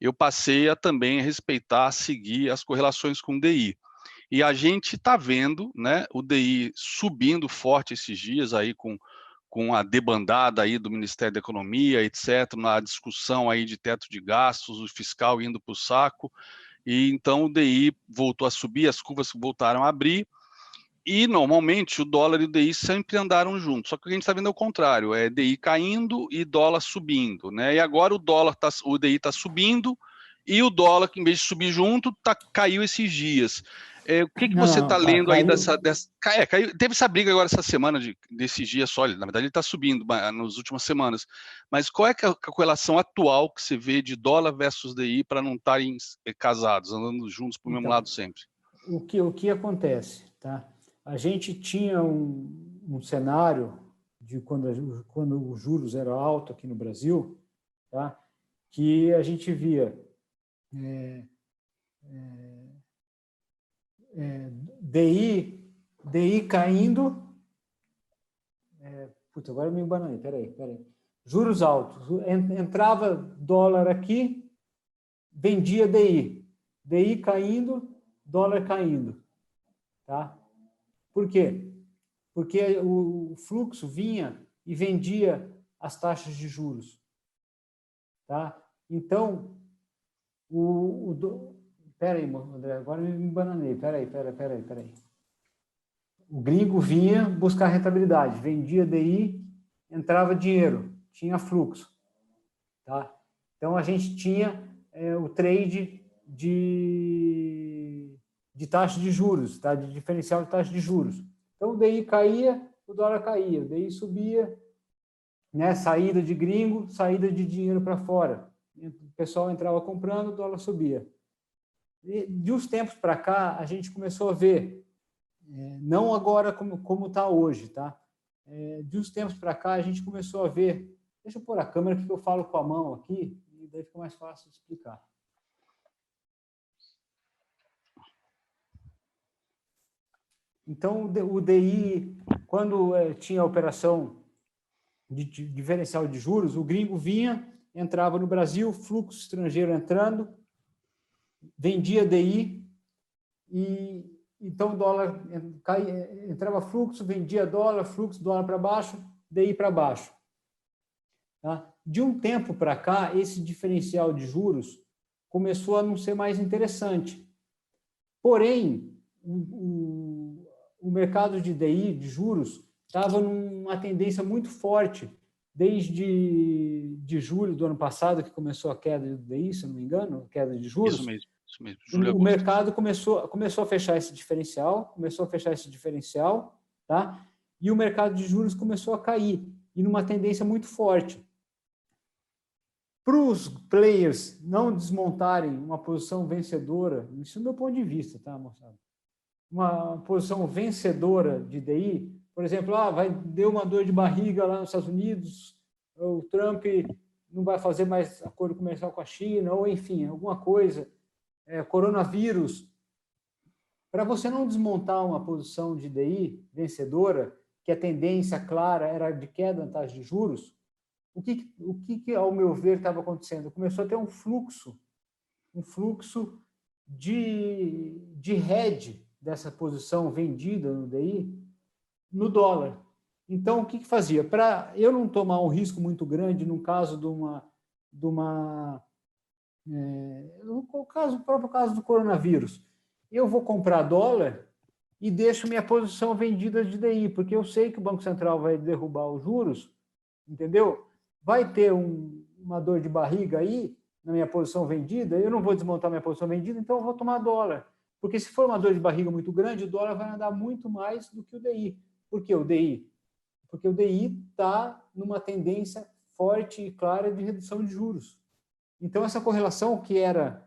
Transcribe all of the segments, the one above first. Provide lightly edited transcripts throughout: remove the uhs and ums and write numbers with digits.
eu passei a também respeitar, seguir as correlações com o DI. E a gente está vendo, né, o DI subindo forte esses dias aí com a debandada aí do Ministério da Economia, etc., na discussão aí de teto de gastos, o fiscal indo para o saco, e então o DI voltou a subir, as curvas voltaram a abrir, e normalmente o dólar e o DI sempre andaram juntos, só que a gente está vendo o contrário, é DI caindo e dólar subindo, né? E agora o DI está subindo e o dólar, que em vez de subir junto, caiu esses dias. O que você está Não, lendo aí caiu. caiu, teve essa briga agora essa semana, desses dias só, na verdade ele está subindo nas últimas semanas, mas qual é a correlação atual que você vê de dólar versus DI para não estarem casados, andando juntos para o mesmo Então, lado sempre? o que acontece, tá? A gente tinha um cenário de quando os juros eram altos aqui no Brasil, tá? Que a gente via DI caindo. Putz, agora eu me embananei, peraí. Juros altos, entrava dólar aqui, vendia DI. DI caindo, dólar caindo. Tá? Por quê? Porque o fluxo vinha e vendia as taxas de juros. Tá? Então, peraí, André, agora eu me bananei. Peraí. O gringo vinha buscar rentabilidade, vendia DI, entrava dinheiro, tinha fluxo. Tá? Então, a gente tinha o trade de taxa de juros, tá? De diferencial de taxa de juros. Então, o DI caía, o dólar caía, o DI subia, né? Saída de gringo, saída de dinheiro para fora. O pessoal entrava comprando, o dólar subia. E de uns tempos para cá, a gente começou a ver, não agora como está hoje, tá? De uns tempos para cá, a gente começou a ver. Deixa eu pôr a câmera que eu falo com a mão aqui, e daí fica mais fácil de explicar. Então, o DI, quando tinha a operação de diferencial de juros, o gringo vinha, entrava no Brasil, fluxo estrangeiro entrando, vendia DI, e então o dólar entrava fluxo, vendia dólar, fluxo, dólar para baixo, DI para baixo. Tá? De um tempo para cá, esse diferencial de juros começou a não ser mais interessante. Porém, o mercado de DI, de juros, estava numa tendência muito forte, desde julho do ano passado, que começou a queda do DI, se não me engano, queda de juros. Isso mesmo, julho e o agosto. mercado começou a fechar esse diferencial, tá? E o mercado de juros começou a cair, e numa tendência muito forte. Para os players não desmontarem uma posição vencedora, isso é do meu ponto de vista, tá, moçada? Uma posição vencedora de DI, por exemplo, deu uma dor de barriga lá nos Estados Unidos, o Trump não vai fazer mais acordo comercial com a China, ou enfim, alguma coisa, coronavírus. Para você não desmontar uma posição de DI vencedora, que a tendência clara era de queda na taxa de juros, o que ao meu ver, estava acontecendo? Começou a ter um fluxo de hedge dessa posição vendida no DI no dólar. Então, o que fazia? Para eu não tomar um risco muito grande no caso o próprio caso do coronavírus, eu vou comprar dólar e deixo minha posição vendida de DI, porque eu sei que o Banco Central vai derrubar os juros, entendeu? Vai ter uma dor de barriga aí na minha posição vendida, eu não vou desmontar minha posição vendida, então eu vou tomar dólar. Porque se for uma dor de barriga muito grande, o dólar vai andar muito mais do que o DI. Por que o DI? Porque o DI está numa tendência forte e clara de redução de juros. Então, essa correlação que era,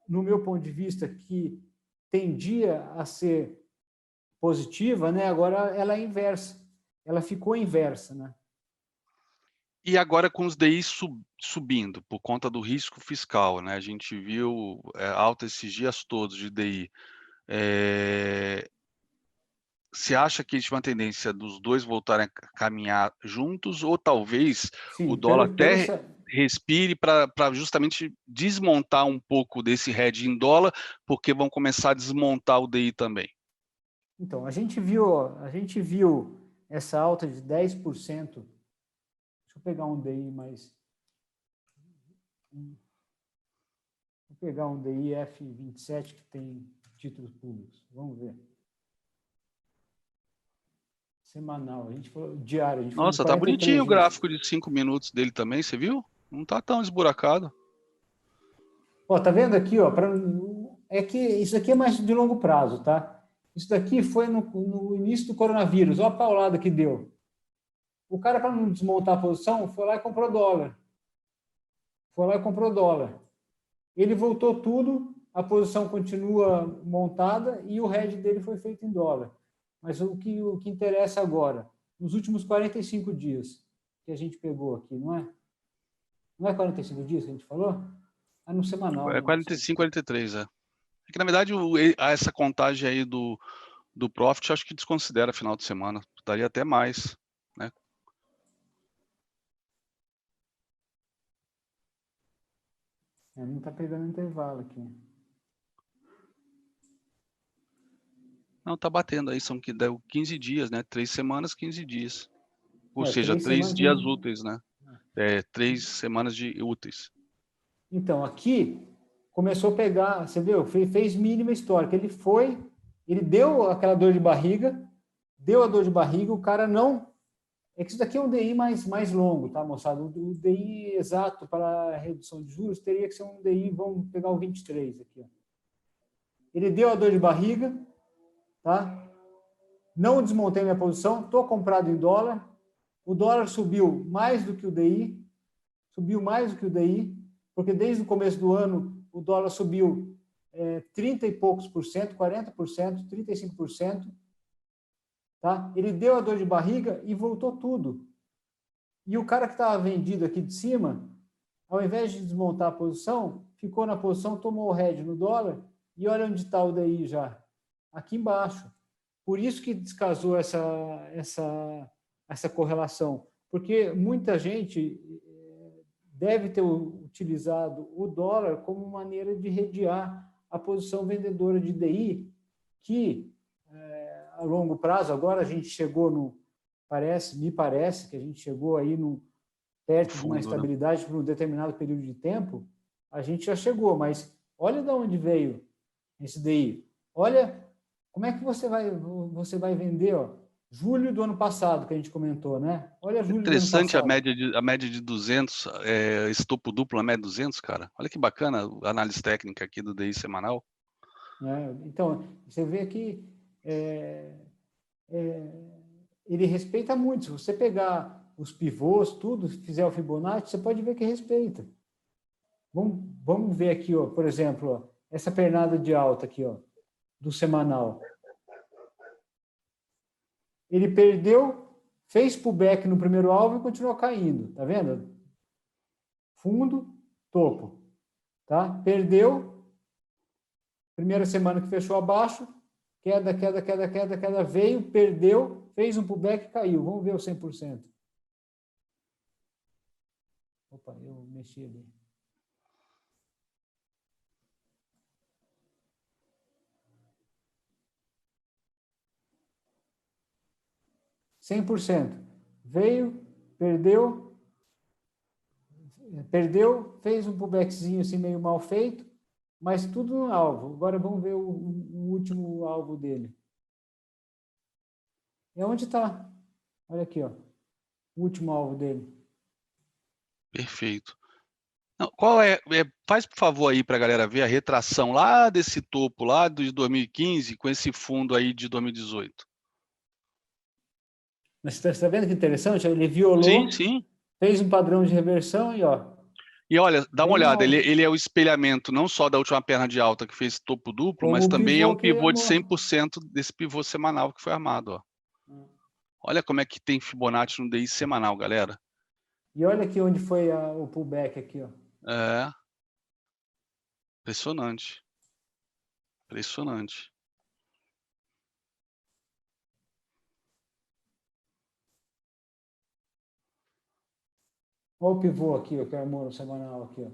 no meu ponto de vista, que tendia a ser positiva, né, agora ela é inversa. Ela ficou inversa, né? E agora com os DI subindo por conta do risco fiscal, né? A gente viu alta esses dias todos de DI. Você acha que existe uma tendência dos dois voltarem a caminhar juntos ou talvez o Sim, dólar até respire para justamente desmontar um pouco desse hedge em dólar, porque vão começar a desmontar o DI também. Então, a gente viu essa alta de 10%. Deixa eu pegar um DI mais... Vou pegar um DI F27 que tem títulos públicos. Vamos ver. Semanal. A gente falou diário. A gente falou de Nossa, tá 43 bonitinho o dias. gráfico de 5 minutos dele também, você viu? Não tá tão esburacado. Ó, tá vendo aqui, ó, é que isso aqui é mais de longo prazo, tá? Isso daqui foi no início do coronavírus, olha a paulada que deu. O cara, para não desmontar a posição, foi lá e comprou dólar. Foi lá e comprou dólar. Ele voltou tudo, a posição continua montada e o hedge dele foi feito em dólar. Mas o que interessa agora, nos últimos 45 dias que a gente pegou aqui, não é? Não é 45 dias que a gente falou? É no semanal. É 45, 43, é. É que, na verdade, essa contagem aí do Profit, acho que desconsidera final de semana. Daria até mais, né? Não está pegando intervalo aqui. Não, tá batendo aí, deu 15 dias, né? 3 semanas, 15 dias. Ou seja, 3 3 semanas dias de... úteis, né? 3 semanas de úteis. Então, aqui começou a pegar, você viu, fez mínima histórica. Ele deu aquela dor de barriga, deu a dor de barriga, o cara não... É que isso daqui é um DI mais longo, tá, moçada? O DI exato para a redução de juros teria que ser um DI, vamos pegar o 23 aqui, ó. Ele deu a dor de barriga, tá? Não desmontei minha posição, estou comprado em dólar, o dólar subiu mais do que o DI, porque desde o começo do ano o dólar subiu 30 e poucos por cento, 40%, 35%, tá? Ele deu a dor de barriga e voltou tudo. E o cara que estava vendido aqui de cima, ao invés de desmontar a posição, ficou na posição, tomou o hedge no dólar e olha onde está o DI já, aqui embaixo. Por isso que descasou essa correlação, porque muita gente deve ter utilizado o dólar como maneira de redear a posição vendedora de DI, que a longo prazo, agora a gente chegou me parece que a gente chegou aí perto de uma estabilidade por um determinado período de tempo, a gente já chegou, mas olha de onde veio esse DI. Olha como é que você vai vender, ó, julho do ano passado, que a gente comentou, né? Olha julho do ano Interessante passado. a média de 200, esse topo duplo na média de 200, cara. Olha que bacana a análise técnica aqui do DI semanal. Então, você vê que ele respeita muito. Se você pegar os pivôs, tudo, fizer o Fibonacci, você pode ver que respeita. Vamos ver aqui, ó, por exemplo, ó, essa pernada de alta aqui, ó, do semanal. Ele perdeu, fez pullback no primeiro alvo e continuou caindo, tá vendo? Fundo, topo, tá? Perdeu, primeira semana que fechou abaixo, queda, veio, perdeu, fez um pullback e caiu. Vamos ver o 100%. Opa, eu mexi ali. Veio, perdeu, fez um pullbackzinho assim meio mal feito, mas tudo no alvo. Agora vamos ver o último alvo dele. E onde está? Olha aqui, ó, o último alvo dele. Perfeito. Não, faz por favor aí para a galera ver a retração lá desse topo lá de 2015 com esse fundo aí de 2018. Mas você está vendo que interessante? Ele violou, Sim. fez um padrão de reversão e ó. E olha, dá uma olhada, ele é o espelhamento não só da última perna de alta que fez topo duplo, mas também é um pivô de 100% desse pivô semanal que foi armado, ó. Olha como é que tem Fibonacci no DI semanal, galera. E olha aqui onde foi o pullback aqui, ó. Impressionante. Impressionante. Olha o pivô aqui, ó, que armou no semanal aqui, ó.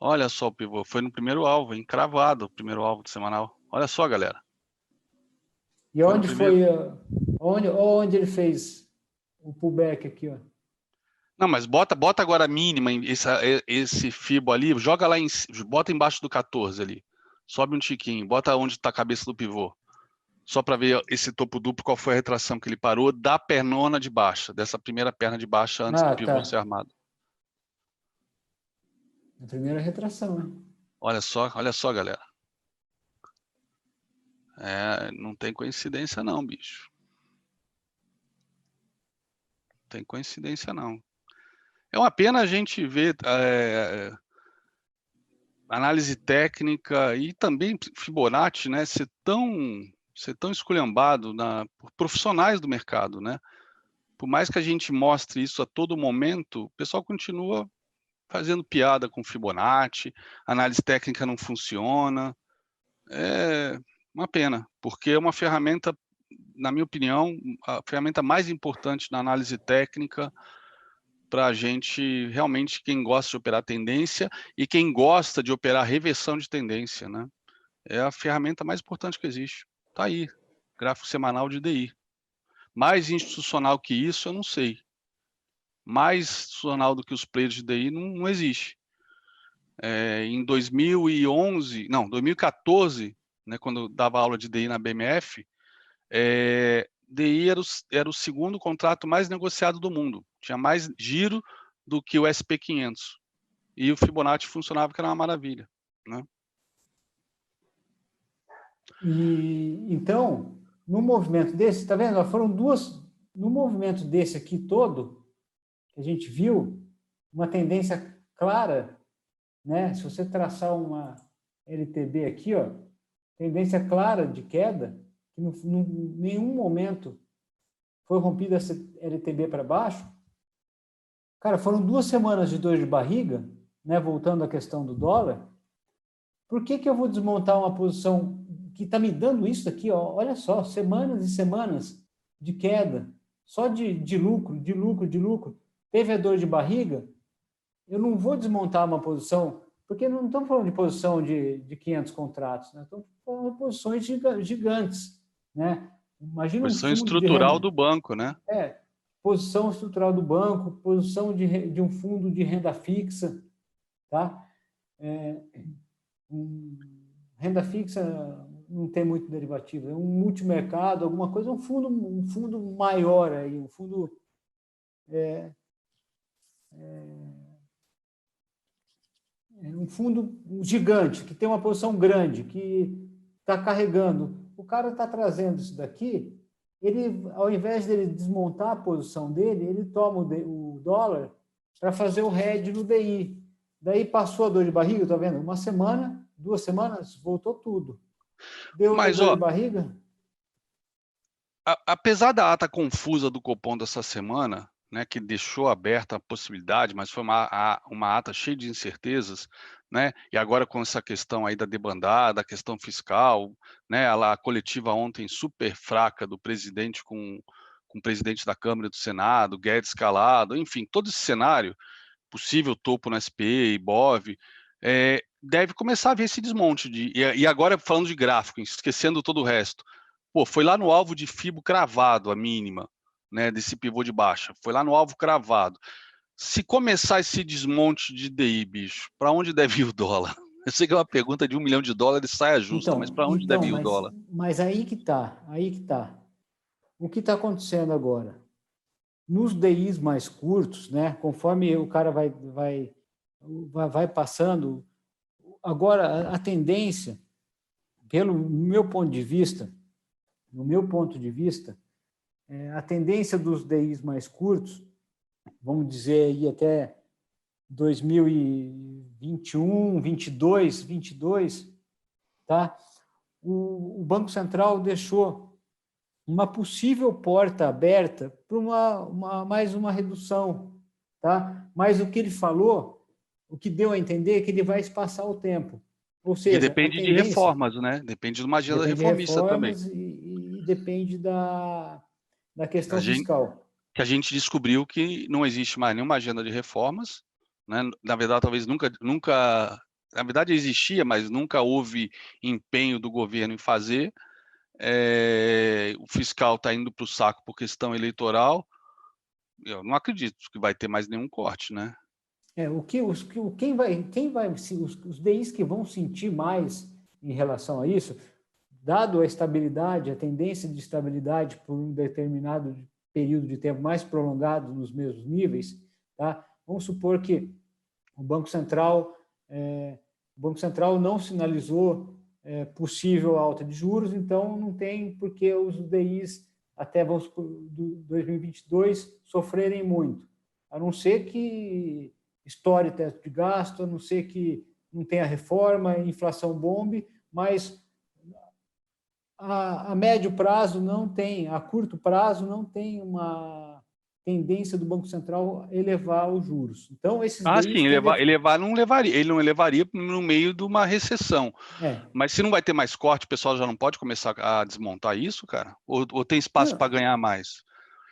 Olha só o pivô, foi no primeiro alvo, encravado o primeiro alvo do semanal. Olha só, galera. E Foi no onde primeiro. foi, onde ele fez o pullback aqui, ó? Não, mas bota agora a mínima, esse fibo ali, joga lá, bota embaixo do 14 ali. Sobe um tiquinho, bota onde está a cabeça do pivô. Só para ver esse topo duplo, qual foi a retração que ele parou da pernona de baixa, dessa primeira perna de baixa antes do Ah, pivô tá. ser armado. A primeira retração, né? Olha só, galera. Não tem coincidência não, bicho. Não tem coincidência não. É uma pena a gente ver análise técnica e também Fibonacci, né, ser tão esculhambado por profissionais do mercado, né? Por mais que a gente mostre isso a todo momento, o pessoal continua fazendo piada com Fibonacci, análise técnica não funciona. É uma pena, porque é uma ferramenta, na minha opinião, a ferramenta mais importante na análise técnica para a gente, realmente, quem gosta de operar tendência e quem gosta de operar reversão de tendência, né? É a ferramenta mais importante que existe. Está aí, gráfico semanal de DI. Mais institucional que isso, eu não sei. Mais institucional do que os players de DI não existe. Em 2014, né, quando eu dava aula de DI na BMF, DI era o segundo contrato mais negociado do mundo. Tinha mais giro do que o SP500. E o Fibonacci funcionava, que era uma maravilha, né? E então, no movimento desse, tá vendo? Foram duas, no movimento desse aqui todo, que a gente viu, uma tendência clara, né? Se você traçar uma LTB aqui, ó, tendência clara de queda, que em nenhum momento foi rompida essa LTB para baixo. Cara, foram 2 semanas de dor de barriga, né? Voltando à questão do dólar. Por que eu vou desmontar uma posição que está me dando isso aqui? Ó, olha só, semanas e semanas de queda, só de lucro, de lucro, de lucro. Teve a dor de barriga, eu não vou desmontar uma posição, porque não estamos falando de posição de 500 contratos, né? Estamos falando de posições gigantes, né? Imagina um Posição fundo de estrutural renda. do banco, né? Posição estrutural do banco, posição de um fundo de renda fixa, tá? Renda fixa não tem muito derivativo, é um multimercado, alguma coisa, um fundo maior aí, um fundo um fundo gigante, que tem uma posição grande, que está carregando. O cara está trazendo isso daqui, ele, ao invés dele desmontar a posição dele, ele toma o dólar para fazer o hedge no DI. Daí passou a dor de barriga, tá vendo? 1 semana, 2 semanas, voltou tudo. Deu Mas, dor de ó, barriga? apesar da ata confusa do Copom dessa semana, né, que deixou aberta a possibilidade, mas foi uma ata cheia de incertezas, né, e agora com essa questão aí da debandada, a questão fiscal, né, a coletiva ontem super fraca do presidente com o presidente da Câmara e do Senado, Guedes calado, enfim, todo esse cenário, possível topo no SPE, Ibov, deve começar a haver esse desmonte. E agora, falando de gráfico, esquecendo todo o resto, pô, foi lá no alvo de FIBO cravado, a mínima, né, desse pivô de baixa. Foi lá no alvo cravado. Se começar esse desmonte de DI, bicho, para onde deve ir o dólar? Eu sei que é uma pergunta de $1 milhão, saia justa, mas para onde deve ir o dólar? Mas aí que tá. O que está acontecendo agora? Nos DIs mais curtos, né, conforme o cara vai passando, agora a tendência, pelo meu ponto de vista, no meu ponto de vista, a tendência dos DIs mais curtos, vamos dizer aí até 2021, 22, tá? O Banco Central deixou uma possível porta aberta para mais uma redução, tá? Mas o que ele falou, o que deu a entender é que ele vai espaçar o tempo. Ou Que seja, a depende de tendência reformas, né? Depende de uma agenda depende de reformista também. reformas e depende da A questão gente, fiscal. que a gente descobriu que não existe mais nenhuma agenda de reformas, né? Na verdade, talvez nunca, na verdade existia, mas nunca houve empenho do governo em fazer. O fiscal está indo para o saco por questão eleitoral. Eu não acredito que vai ter mais nenhum corte, né? Os DIs que vão sentir mais em relação a isso, dado a estabilidade, a tendência de estabilidade por um determinado período de tempo mais prolongado nos mesmos níveis, tá? Vamos supor que o Banco Central não sinalizou possível alta de juros, então não tem porque os DIs até 2022 sofrerem muito, a não ser que estoure teto de gasto, a não ser que não tenha reforma, inflação bombe, mas a médio prazo não tem, a curto prazo não tem uma tendência do Banco Central elevar os juros. Então, esses DIs... Sim, ele não elevaria no meio de uma recessão. Mas se não vai ter mais corte, o pessoal já não pode começar a desmontar isso, cara? Ou tem espaço para ganhar mais?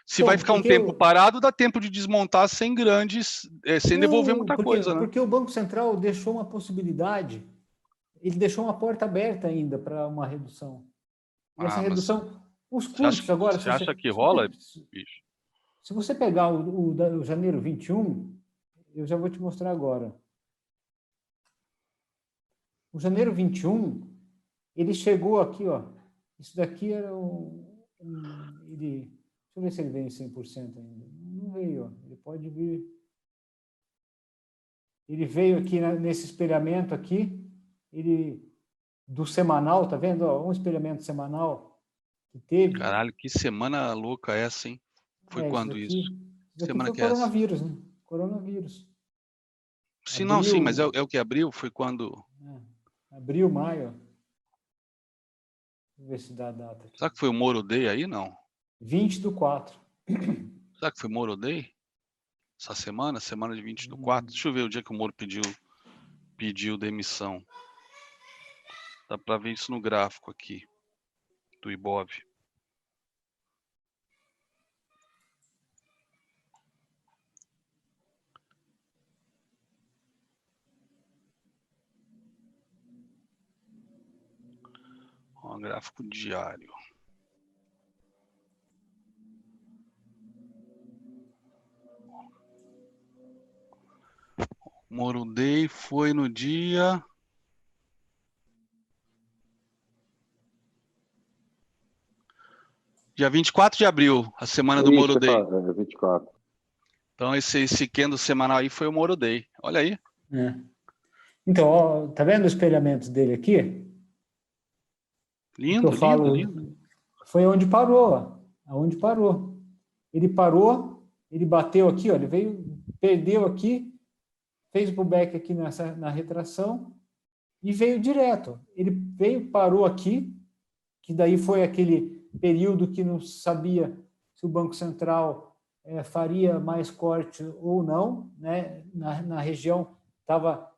Se vai ficar um tempo parado, dá tempo de desmontar sem devolver muita coisa, né? Porque o Banco Central deixou uma possibilidade, ele deixou uma porta aberta ainda para uma redução. E essa redução, os custos agora... Você acha que rola, bicho? Se você pegar o janeiro 21, eu já vou te mostrar agora. O janeiro 21, ele chegou aqui, ó. Isso daqui era deixa eu ver se ele veio em 100% ainda. Não veio, ó. Ele pode vir. Ele veio aqui nesse espelhamento aqui, do semanal, tá vendo? Ó, um espelhamento semanal que teve. Caralho, que semana louca essa, hein? Foi quando isso? Semana foi que coronavírus, né? Coronavírus. Sim, abril, não, sim, mas é o que abriu? Foi quando? Abril, maio. Vou ver se dá a data aqui. Será que foi o Moro Day aí, não? 20/4. Será que foi Moro Day? Essa semana de 20/4. Deixa eu ver o dia que o Moro pediu demissão. Dá para ver isso no gráfico aqui, do Ibov. Ó, gráfico diário. Moro Day foi no dia... Dia 24 de abril, a semana do Moro Day. 24. Então, esse candle semanal aí foi o Moro Day. Olha aí. Então, ó, tá vendo o espelhamento dele aqui? Lindo, lindo. Foi onde parou, ó. Aonde parou. Ele parou, ele bateu aqui, ó, ele perdeu aqui, fez o pullback aqui na retração e veio direto. Ele parou aqui, que daí foi aquele período que não sabia se o Banco Central faria mais corte ou não, né? Na região estava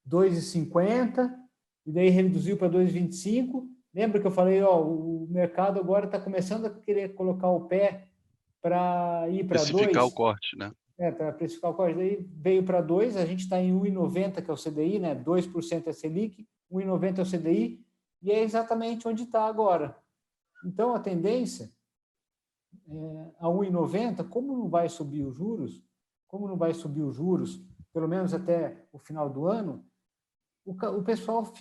2,50 e daí reduziu para 2,25. Lembra que eu falei, ó, o mercado agora está começando a querer colocar o pé para ir para 2? Precificar o corte, né? Para precificar o corte. Daí veio para 2, a gente está em 1,90, que é o CDI, né? 2% é Selic, 1,90 é o CDI, e é exatamente onde está agora. Então, a tendência a 1,90, como não vai subir os juros, pelo menos até o final do ano, o pessoal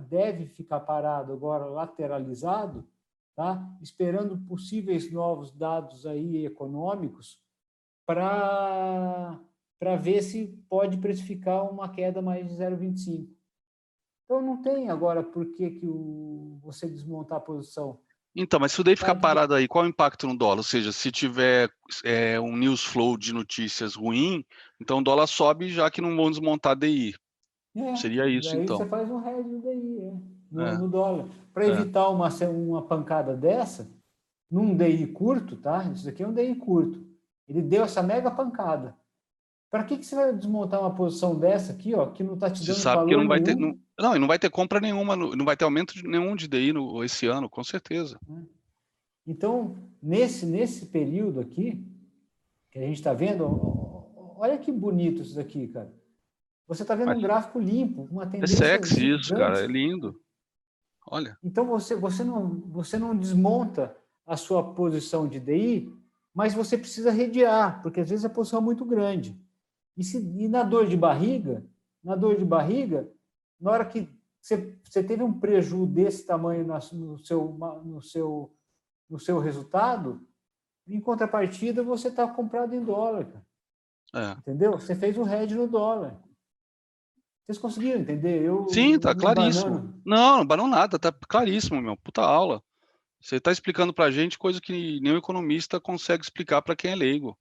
deve ficar parado agora, lateralizado, tá? Esperando possíveis novos dados aí econômicos para ver se pode precificar uma queda mais de 0,25. Então, não tem agora por que você desmontar a posição. Então, mas se o DI ficar parado aí, qual é o impacto no dólar? Ou seja, se tiver um news flow de notícias ruim, então o dólar sobe já que não vão desmontar DI. Seria isso, então. Aí você faz um hedge no DI, no dólar. Para evitar uma pancada dessa, num DI curto, tá? Isso aqui é um DI curto. Ele deu essa mega pancada. Para que você vai desmontar uma posição dessa aqui, ó, que não está te dando você sabe valor que não vai nenhum? Não, e não vai ter compra nenhuma, não vai ter aumento nenhum de DI esse ano, com certeza. Então, nesse período aqui, que a gente está vendo, olha que bonito isso daqui, cara. Você está vendo um gráfico limpo, uma É tendência sexy isso, cara, é gigante. lindo. Olha. Então, você não desmonta a sua posição de DI, mas você precisa redear, porque às vezes a posição é muito grande. E na dor de barriga, na hora que você teve um prejuízo desse tamanho no seu resultado, em contrapartida, você está comprado em dólar, cara. Entendeu? Você fez o hedge no dólar. Vocês conseguiram entender? Sim, tá Me claríssimo. banano. Não banou nada, tá claríssimo, meu. Puta aula. Você está explicando para a gente coisa que nenhum economista consegue explicar para quem é leigo.